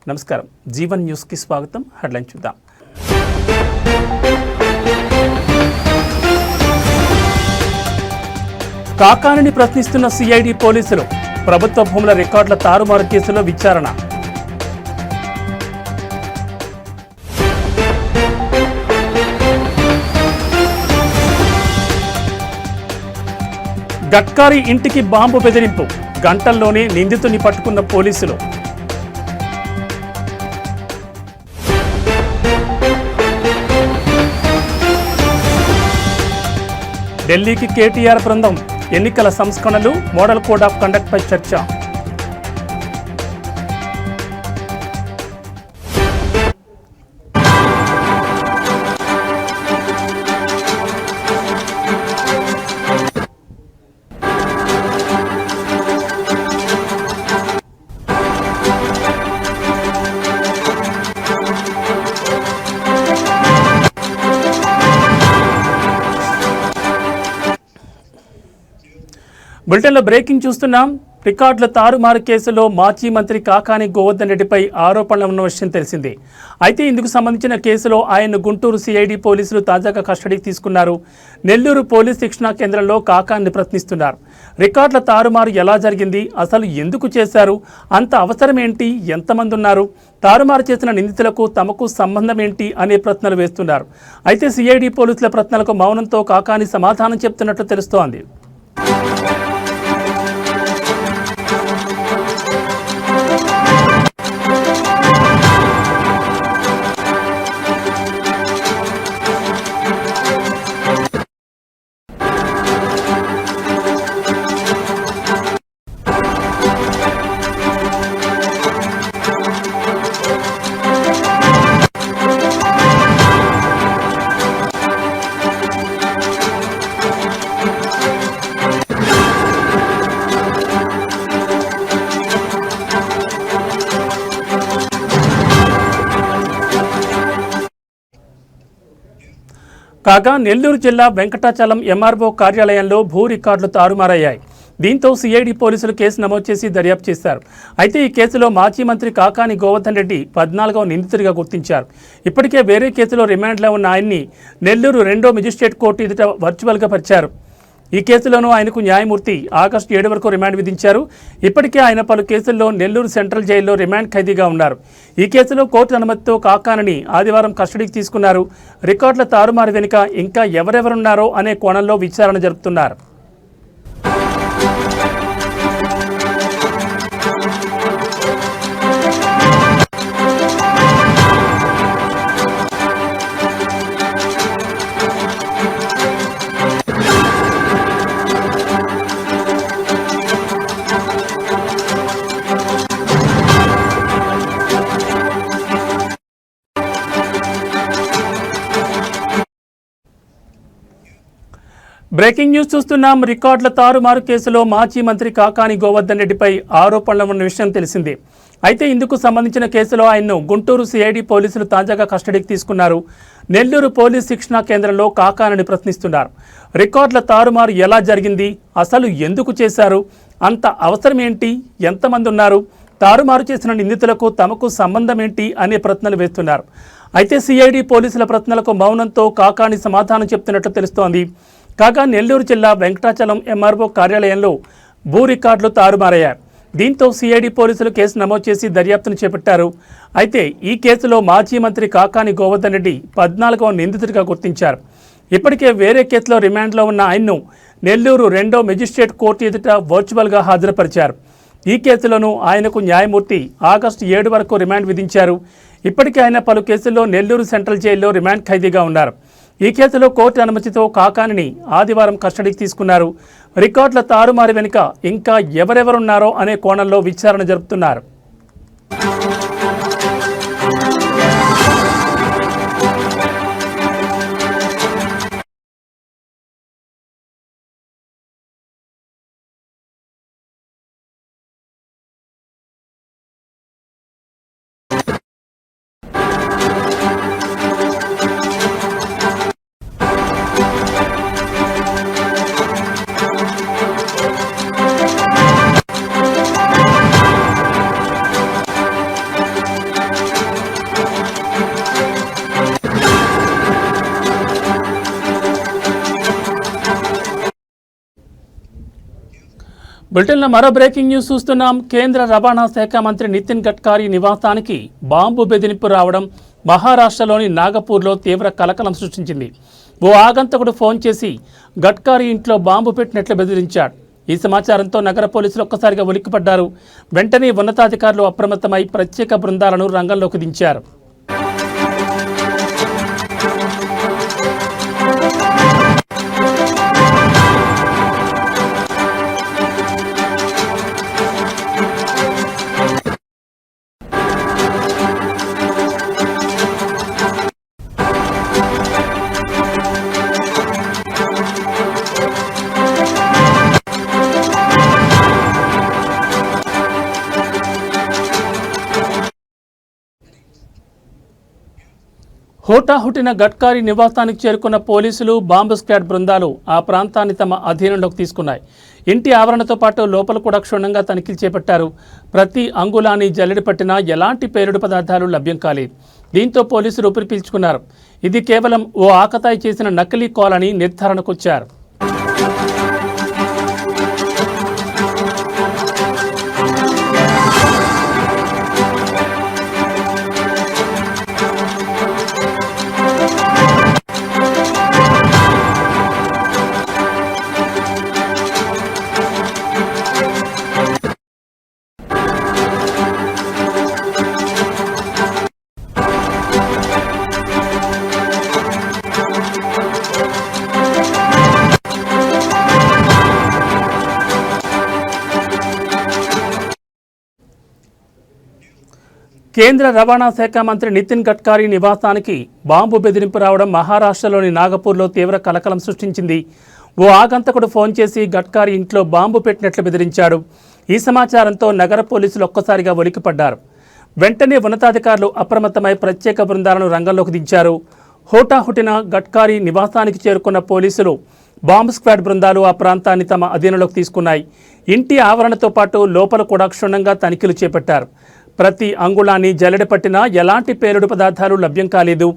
నమస్కారం, జీవన్ న్యూస్కి స్వాగతం. హెడ్లైన్ చూద్దాం. కాకానిని ప్రశ్నిస్తున్న సిఐడి పోలీసులు, ప్రభుత్వ భూముల రికార్డుల తారుమారు కేసులో విచారణ. గడ్కారీ ఇంటికి బాంబు బెదిరింపు, గంటల్లోనే నిందితుని పట్టుకున్న పోలీసులు. ఢిల్లీకి కేటీఆర్ బృందం, ఎన్నికల సంస్కరణలు, మోడల్ కోడ్ ఆఫ్ కండక్ట్ పై చర్చ. బులెటిన్లో బ్రేకింగ్ చూస్తున్నాం. రికార్డుల తారుమారు కేసులో మాజీ మంత్రి కాకాని గోవర్ధన్ రెడ్డిపై ఆరోపణలు ఉన్న విషయం తెలిసిందే. అయితే ఇందుకు సంబంధించిన కేసులో ఆయన్ను గుంటూరు సిఐడి పోలీసులు తాజాగా కస్టడీకి తీసుకున్నారు. నెల్లూరు పోలీస్ శిక్షణా కేంద్రంలో కాకాని ప్రశ్నిస్తున్నారు. రికార్డుల తారుమారు ఎలా జరిగింది, అసలు ఎందుకు చేశారు, అంత అవసరం ఏంటి, ఎంతమంది ఉన్నారు, తారుమారు చేసిన నిందితులకు తమకు సంబంధం ఏంటి అనే ప్రశ్నలు వేస్తున్నారు. అయితే సిఐడి పోలీసుల ప్రశ్నలకు మౌనంతో కాకాని సమాధానం చెప్తున్నట్లు తెలుస్తోంది. కాగా నెల్లూరు జిల్లా వెంకటాచలం ఎంఆర్ఓ కార్యాలయంలో భూ రికార్డులు తారుమారయ్యాయి. దీంతో సిఐడి పోలీసులు కేసు నమోదు చేసి దర్యాప్తు చేశారు. అయితే ఈ కేసులో మాజీ మంత్రి కాకాని గోవర్ధన్ రెడ్డి 14వ నిందితుడిగా గుర్తించారు. ఇప్పటికే వేరే కేసులో రిమాండ్లో ఉన్న ఆయన్ని నెల్లూరు 2వ మెజిస్ట్రేట్ కోర్టు ఎదుట వర్చువల్గా పరిచారు. ఈ కేసులోనూ ఆయనకు న్యాయమూర్తి ఆగస్టు 7 వరకు రిమాండ్ విధించారు. ఇప్పటికే ఆయన పలు కేసుల్లో నెల్లూరు సెంట్రల్ జైల్లో రిమాండ్ ఖైదీగా ఉన్నారు. ఈ కేసులో కోర్టు అనుమతితో కాకానిని ఆదివారం కస్టడీకి తీసుకున్నారు. రికార్డుల తారుమారు వెనుక ఇంకా ఎవరెవరున్నారో అనే కోణంలో విచారణ జరుపుతున్నారు. బ్రేకింగ్ న్యూస్ చూస్తున్నాం. రికార్డుల తారుమారు కేసులో మాజీ మంత్రి కాకాని గోవర్ధన్ రెడ్డిపై ఆరోపణలు ఉన్న విషయం తెలిసిందే. అయితే ఇందుకు సంబంధించిన కేసులో ఆయన్ను గుంటూరు సిఐడి పోలీసులు తాజాగా కస్టడీకి తీసుకున్నారు. నెల్లూరు పోలీస్ శిక్షణా కేంద్రంలో కాకానిని ప్రశ్నిస్తున్నారు. రికార్డుల తారుమారు ఎలా జరిగింది, అసలు ఎందుకు చేశారు, అంత అవసరం ఏంటి, ఎంతమంది ఉన్నారు, తారుమారు చేసిన నిందితులకు తమకు సంబంధం ఏంటి అనే ప్రశ్నలు వేస్తున్నారు. అయితే సిఐడి పోలీసుల ప్రశ్నలకు మౌనంతో కాకాని సమాధానం చెప్తున్నట్లు తెలుస్తోంది. కాగా నెల్లూరు జిల్లా వెంకటాచలం ఎంఆర్ఓ కార్యాలయంలో భూ రికార్డులు తారుమారయ్యారు. దీంతో సిఐడి పోలీసులు కేసు నమోదు చేసి దర్యాప్తును చేపట్టారు. అయితే ఈ కేసులో మాజీ మంత్రి కాకాని గోవర్ధన్ రెడ్డి 14వ నిందితుడిగా గుర్తించారు. ఇప్పటికే వేరే కేసులో రిమాండ్లో ఉన్న ఆయన్ను నెల్లూరు 2వ మెజిస్ట్రేట్ కోర్టు ఎదుట వర్చువల్గా హాజరుపరిచారు. ఈ కేసులోనూ ఆయనకు న్యాయమూర్తి ఆగస్టు 7 వరకు రిమాండ్ విధించారు. ఇప్పటికే ఆయన పలు కేసుల్లో నెల్లూరు సెంట్రల్ జైల్లో రిమాండ్ ఖైదీగా ఉన్నారు. ఈ కేసులో కోర్టు అనుమతితో కాకానిని ఆదివారం కస్టడీకి తీసుకున్నారు. రికార్డుల తారుమారు వెనుక ఇంకా ఎవరెవరున్నారో అనే కోణంలో విచారణ జరుపుతున్నారు. బులెటిన్లో మరో బ్రేకింగ్ న్యూస్ చూస్తున్నాం. కేంద్ర రవాణా శాఖ మంత్రి నితిన్ గడ్కరీ నివాసానికి బాంబు బెదిరింపు రావడం మహారాష్ట్రలోని నాగపూర్లో తీవ్ర కలకలం సృష్టించింది. ఓ ఆగంతకుడు ఫోన్ చేసి గడ్కరీ ఇంట్లో బాంబు పెట్టినట్లు బెదిరించాడు. ఈ సమాచారంతో నగర పోలీసులు ఒక్కసారిగా ఉలిక్కిపడ్డారు. వెంటనే ఉన్నతాధికారులు అప్రమత్తమై ప్రత్యేక బృందాలను రంగంలోకి దించారు. హోటాహుటిన గడ్కరీ నివాసానికి చేరుకున్న పోలీసులు, బాంబు స్క్వాడ్ బృందాలు ఆ ప్రాంతాన్ని తమ అధీనంలోకి తీసుకున్నాయి. ఇంటి ఆవరణతో పాటు లోపల కూడా క్షుణ్ణంగా తనిఖీలు చేపట్టారు. ప్రతి అంగుళాన్ని జల్లెడ పట్టినా ఎలాంటి పేలుడు పదార్థాలు లభ్యం కాలేదు. దీంతో పోలీసులు ఊపిరి పీల్చుకున్నారు. ఇది కేవలం ఓ ఆకతాయి చేసిన నకిలీ కాల్ అని నిర్ధారణకొచ్చారు. కేంద్ర రవాణా శాఖ మంత్రి నితిన్ గడ్కరీ నివాసానికి బాంబు బెదిరింపు రావడం మహారాష్ట్రలోని నాగపూర్లో తీవ్ర కలకలం సృష్టించింది. ఓ ఆగంతకుడు ఫోన్ చేసి గడ్కరీ ఇంట్లో బాంబు పెట్టినట్లు బెదిరించాడు. ఈ సమాచారంతో నగర పోలీసులు ఒక్కసారిగా ఉలిక్కిపడ్డారు. వెంటనే ఉన్నతాధికారులు అప్రమత్తమై ప్రత్యేక బృందాలను రంగంలోకి దించారు. హోటాహుటిన గడ్కరీ నివాసానికి చేరుకున్న పోలీసులు, బాంబు స్క్వాడ్ బృందాలు ఆ ప్రాంతాన్ని తమ అధీనంలోకి తీసుకున్నాయి. ఇంటి ఆవరణతో పాటు లోపల కూడా క్షుణ్ణంగా తనిఖీలు చేపట్టారు. ప్రతి అంగుళాన్ని జల్లెడ పట్టినా ఎలాంటి పేలుడు పదార్థాలు లభ్యం కాలేదు.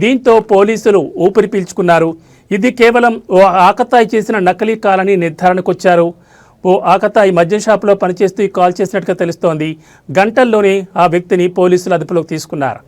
దీంతో పోలీసులు ఊపిరి పీల్చుకున్నారు. ఇది కేవలం ఓ ఆకతాయి చేసిన నకిలీ కాల్ అని నిర్ధారణకొచ్చారు. ఓ ఆకతాయి మద్యం షాపులో పనిచేస్తూ ఈ కాల్ చేసినట్టుగా తెలుస్తోంది. గంటల్లోనే ఆ వ్యక్తిని పోలీసులు అదుపులోకి తీసుకున్నారు.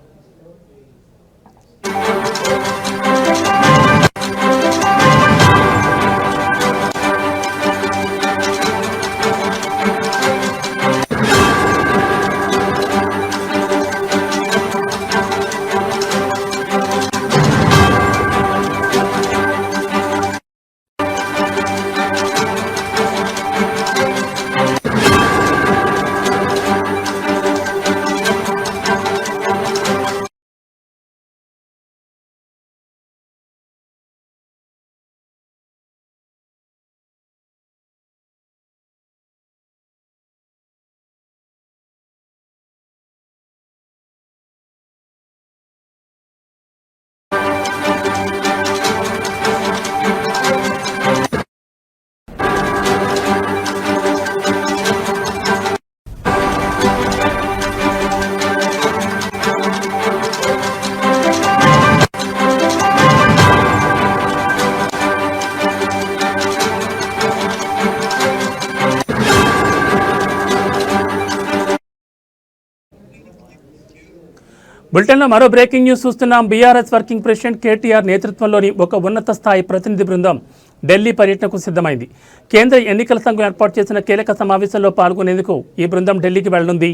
బులెటిన్లో మరో బ్రేకింగ్ న్యూస్ చూస్తున్నాం. బీఆర్ఎస్ వర్కింగ్ ప్రెసిడెంట్ కేటీఆర్ నేతృత్వంలోని ఒక ఉన్నత స్థాయి ప్రతినిధి బృందం ఢిల్లీ పర్యటనకు సిద్ధమైంది. కేంద్ర ఎన్నికల సంఘం ఏర్పాటు చేసిన కీలక సమావేశంలో పాల్గొనేందుకు ఈ బృందం ఢిల్లీకి వెళ్లనుంది.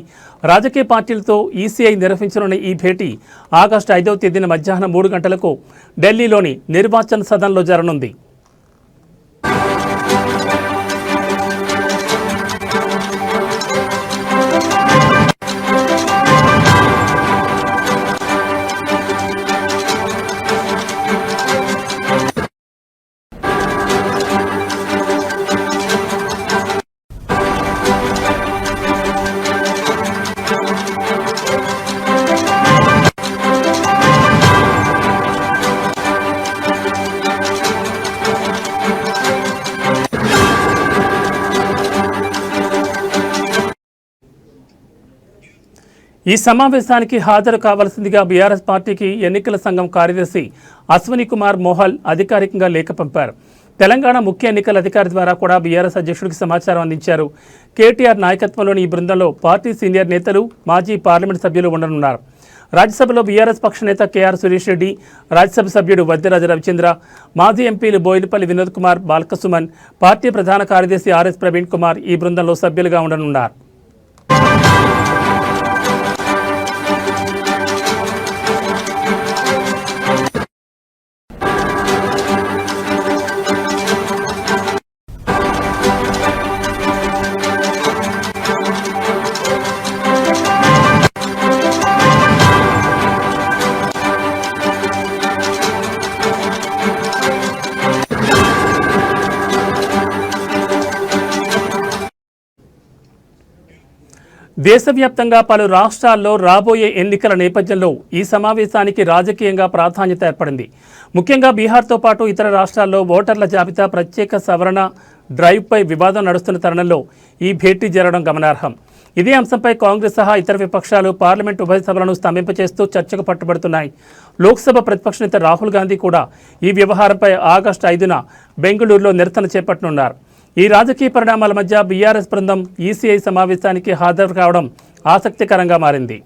రాజకీయ పార్టీలతో ఈసీఐ నిర్వహించనున్న ఈ భేటీ ఆగస్టు 5వ తేదీన మధ్యాహ్నం 3 గంటలకు ఢిల్లీలోని నిర్వాచన్ సదన్లో జరగనుంది. ఈ సమావేశానికి హాజరు కావాల్సిందిగా బీఆర్ఎస్ పార్టీకి ఎన్నికల సంఘం కార్యదర్శి అశ్విని కుమార్ మోహల్ అధికారికంగా లేఖ పంపారు. తెలంగాణ ముఖ్య ఎన్నికల అధికారి ద్వారా కూడా బీఆర్ఎస్ అధ్యక్షుడికి సమాచారం అందించారు. కేటీఆర్ నాయకత్వంలోని ఈ బృందంలో పార్టీ సీనియర్ నేతలు, మాజీ పార్లమెంట్ సభ్యులు ఉండనున్నారు. రాజ్యసభలో బీఆర్ఎస్ పక్ష నేత కేఆర్ సురేష్ రెడ్డి, రాజ్యసభ సభ్యుడు వద్దిరాజ రవిచంద్ర, మాజీ ఎంపీలు బోయినపల్లి వినోద్ కుమార్, బాల్కసుమన్, పార్టీ ప్రధాన కార్యదర్శి ఆర్ఎస్ ప్రవీణ్ కుమార్ ఈ బృందంలో సభ్యులుగా ఉండనున్నారు. దేశవ్యాప్తంగా పలు రాష్ట్రాల్లో రాబోయే ఎన్నికల నేపథ్యంలో ఈ సమావేశానికి రాజకీయంగా ప్రాధాన్యత ఏర్పడింది. ముఖ్యంగా బీహార్తో పాటు ఇతర రాష్ట్రాల్లో ఓటర్ల జాబితా ప్రత్యేక సవరణ డ్రైవ్పై వివాదం నడుస్తున్న తరుణంలో ఈ భేటీ జరగడం గమనార్హం. ఇదే అంశంపై కాంగ్రెస్ సహా ఇతర విపక్షాలు పార్లమెంట్ ఉభయ సభలను స్తంభింపచేస్తూ చర్చకు పట్టుబడుతున్నాయి. లోక్సభ ప్రతిపక్ష నేత రాహుల్ గాంధీ కూడా ఈ వ్యవహారంపై ఆగస్టు 5న బెంగళూరులో నిరసన చేపట్టనున్నారు. ఈ రాజకీయ పరిణామాల మధ్య బీఆర్ఎస్ బృందం ఈసీఐ సమావేశానికి హాజరు కావడం ఆసక్తికరంగా మారింది.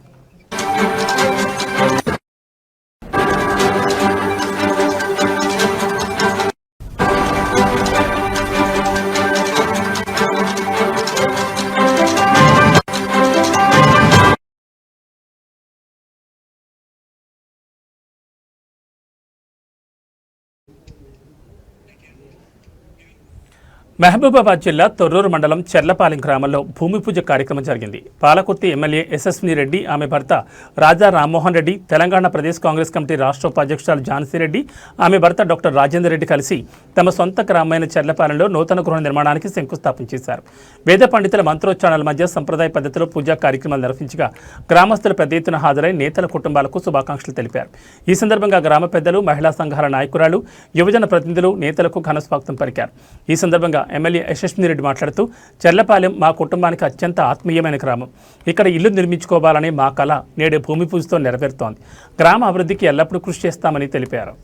మహబూబాబాద్ జిల్లా తొర్రూరు మండలం చెర్లపాలెం గ్రామంలో భూమి పూజ కార్యక్రమం జరిగింది. పాలకుర్తి ఎమ్మెల్యే యశస్విని రెడ్డి, ఆమె భర్త రాజా రామ్మోహన్ రెడ్డి, తెలంగాణ ప్రదేశ్ కాంగ్రెస్ కమిటీ రాష్ట్ర ఉపాధ్యక్షురాలు ఝాన్సీ రెడ్డి, ఆమె భర్త డాక్టర్ రాజేందర్ రెడ్డి కలిసి తమ సొంత గ్రామమైన చెర్లపాలెంలో నూతన గృహ నిర్మాణానికి శంకుస్థాపన చేశారు. వేద పండితుల మంత్రోచ్చారణల మధ్య సంప్రదాయ పద్ధతిలో పూజా కార్యక్రమాలు నిర్వహించగా గ్రామస్తులు పెద్ద ఎత్తున హాజరై నేతల కుటుంబాలకు శుభాకాంక్షలు తెలిపారు. ఈ సందర్భంగా గ్రామ పెద్దలు, మహిళా సంఘాల నాయకురాలు, యువజన ప్రతినిధులు నేతలకు ఘన స్వాగతం పలికారు. ఈ సందర్భంగా ఎమ్మెల్యే యశస్విని రెడ్డి మాట్లాడుతూ, చెర్లపాలెం మా కుటుంబానికి అత్యంత ఆత్మీయమైన గ్రామం. ఇక్కడ ఇల్లు నిర్మించుకోవాలనే మా కళ నేడు భూమి పూజతో నెరవేరుతోంది. గ్రామ అభివృద్ధికి ఎల్లప్పుడూ కృషి చేస్తామని తెలిపారు.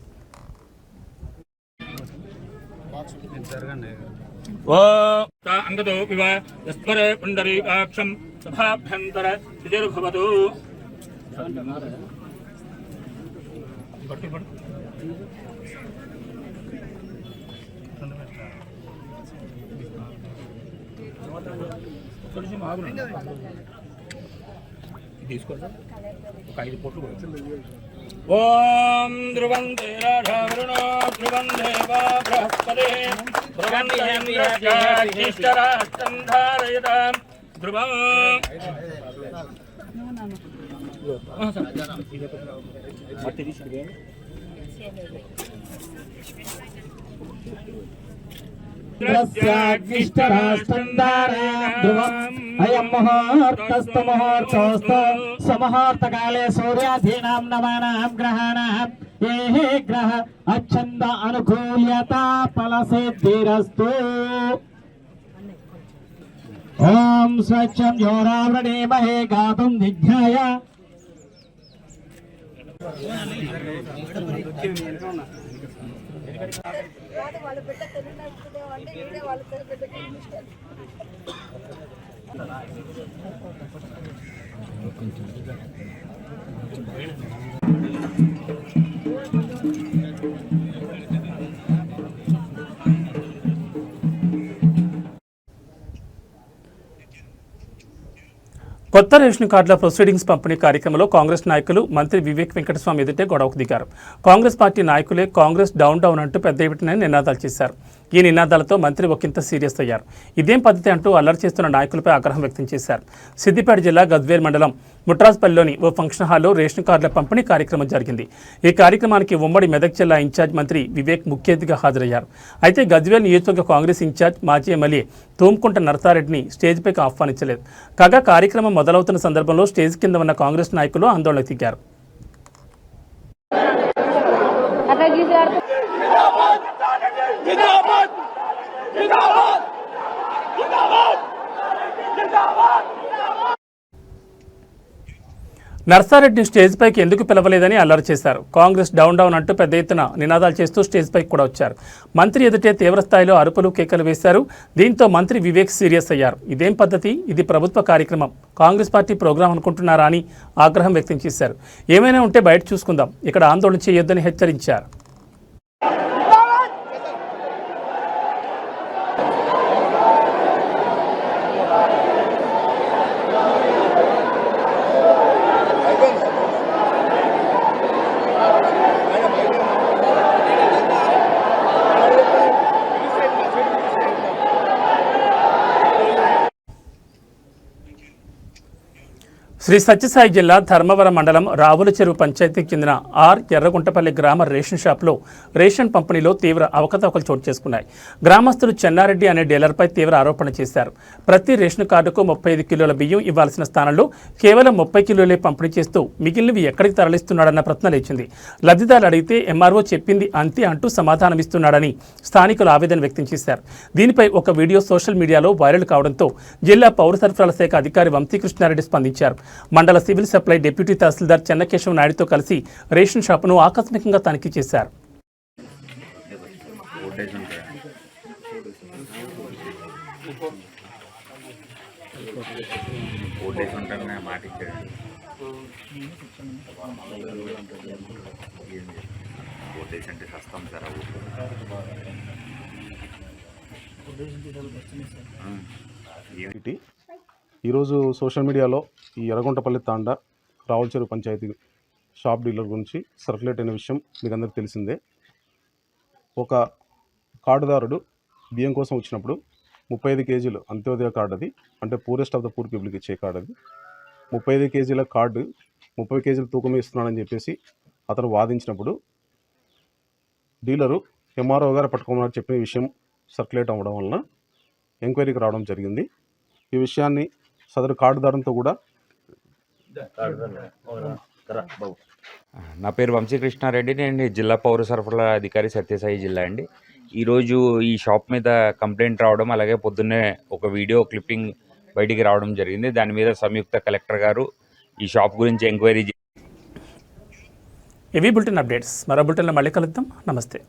ఓం ధ్రువందే రాధవరుణో ధ్రువందే వా బృహస్పతి ధ్రువందేంద్రజ్యేష్ఠరాష్ట్రం ధారయతాం ధ్రువం. అయం ముహూర్తస్తు ముహూర్తోస్తు సుముహూర్తకాలే సూర్యాధీనాం నవానాం గ్రహాణాం ఏ గ్రహ అచ్ఛంద అనుకూల్యత ఫలసిద్ధిరస్తు. ఓం స్వచ్ఛం యోరావృణీమహే గాతుం విజ్ఞాయ. వాళ్ళు బిడ్డ తెలియదు అంటే ఇదే వాళ్ళ బిడ్డకి కొత్త రేషన్ కార్డుల ప్రొసీడింగ్స్ పంపిణీ కార్యక్రమంలో కాంగ్రెస్ నాయకులు మంత్రి వివేక్ వెంకటస్వామి ఎదుటే గొడవకు దిగారు. కాంగ్రెస్ పార్టీ నాయకులే కాంగ్రెస్ డౌన్ డౌన్ అంటూ పెద్ద ఎత్తున నినాదాలు చేశారు. ఈ నినాదాలతో మంత్రి ఒకంత సీరియస్ అయ్యారు. ఇదేం పద్ధతి అంటూ అల్లరి చేస్తున్న నాయకులపై ఆగ్రహం వ్యక్తం చేశారు. సిద్దిపేట జిల్లా గజ్వేల్ మండలం ముట్రాజ్పల్లిలోని ఓ ఫంక్షన్ హాల్లో రేషన్ కార్డుల పంపిణీ కార్యక్రమం జరిగింది. ఈ కార్యక్రమానికి ఉమ్మడి మెదక్ జిల్లా ఇన్ఛార్జ్ మంత్రి వివేక్ ముఖ్య అతిథిగా హాజరయ్యారు. అయితే గజ్వేల్ నియోజకవర్గ కాంగ్రెస్ ఇన్ఛార్జ్ మాజీ ఎమ్మెల్యే తూమ్కుంట నరసారెడ్డిని స్టేజ్పైకి ఆహ్వానించలేదు. కాగా కార్యక్రమం మొదలవుతున్న సందర్భంలో స్టేజ్ కింద ఉన్న కాంగ్రెస్ నాయకులు ఆందోళనకు దిగారు. నర్సారెడ్డిని స్టేజ్ పైకి ఎందుకు పిలవలేదని అల్లరి చేశారు. కాంగ్రెస్ డౌన్ డౌన్ అంటూ పెద్ద ఎత్తున నినాదాలు చేస్తూ స్టేజ్ పైకి కూడా వచ్చారు. మంత్రి ఎదుటే తీవ్రస్థాయిలో అరుపులు కేకలు వేశారు. దీంతో మంత్రి వివేక్ సీరియస్ అయ్యారు. ఇదేం పద్ధతి? ఇది ప్రభుత్వ కార్యక్రమం, కాంగ్రెస్ పార్టీ ప్రోగ్రాం అనుకుంటున్నారా అని ఆగ్రహం వ్యక్తం చేశారు. ఏమైనా ఉంటే బయట చూసుకుందాం, ఇక్కడ ఆందోళన చేయొద్దని హెచ్చరించారు. శ్రీ సత్యసాయి జిల్లా ధర్మవరం మండలం రావుల చెరువు పంచాయతీకి చెందిన ఎర్రగుంటపల్లి గ్రామ రేషన్ షాప్లో రేషన్ పంపిణీలో తీవ్ర అవకతవకలు చోటు చేసుకున్నాయి. గ్రామస్తులు చెన్నారెడ్డి అనే డీలర్పై తీవ్ర ఆరోపణ చేశారు. ప్రతి రేషన్ కార్డుకు 35 కిలోల బియ్యం ఇవ్వాల్సిన స్థానంలో కేవలం 30 కిలోలే పంపిణీ చేస్తూ మిగిలినవి ఎక్కడికి తరలిస్తున్నాడన్న ప్రశ్న లేచింది. లబ్ధిదారులు అడిగితే ఎంఆర్ఓ చెప్పింది అంతే అంటూ సమాధానమిస్తున్నాడని స్థానికులు ఆవేదన వ్యక్తం చేశారు. దీనిపై ఒక వీడియో సోషల్ మీడియాలో వైరల్ కావడంతో జిల్లా పౌర సరఫరాల శాఖ అధికారి వంశీకృష్ణారెడ్డి స్పందించారు. మండల సివిల్ సప్లై డిప్యూటీ తహసీల్దార్ చెన్నకేశవ నాయుడుతో కలిసి రేషన్ షాపును ఆకస్మికంగా తనిఖీ చేశారు. ఈరోజు సోషల్ మీడియాలో ఈ ఎర్రగుంటపల్లి తాండా రావుల చెరువు పంచాయతీ షాప్ డీలర్ గురించి సర్క్యులేట్ అయిన విషయం మీకు అందరికీ తెలిసిందే. ఒక కార్డుదారుడు బియ్యం కోసం వచ్చినప్పుడు 35 కేజీలు అంత్యోదయ కార్డు, అది అంటే పూరెస్ట్ ఆఫ్ ద పూర్ పీపుల్కి ఇచ్చే కార్డు, అది 35 కేజీల కార్డు 30 కేజీల తూకం ఇస్తున్నాడని చెప్పేసి అతను వాదించినప్పుడు డీలరు ఎంఆర్ఓ గారు పట్టుకోమని చెప్పిన విషయం సర్క్యులేట్ అవ్వడం వలన ఎంక్వైరీకి రావడం జరిగింది. ఈ విషయాన్ని సదరు కార్డుదారులతో కూడా నా పేరు వంశీకృష్ణారెడ్డి, నేను జిల్లా పౌర సరఫరాల అధికారి సత్యసాయి జిల్లా అండి. ఈరోజు ఈ షాప్ మీద కంప్లైంట్ రావడం, అలాగే పొద్దున్నే ఒక వీడియో క్లిప్పింగ్ బయటికి రావడం జరిగింది. దాని మీద సంయుక్త కలెక్టర్ గారు ఈ షాప్ గురించి ఎంక్వైరీ ఇవి బులెటిన్ అప్డేట్స్. మరో బులెటిన్లో మళ్ళీ కలుద్దాం. నమస్తే.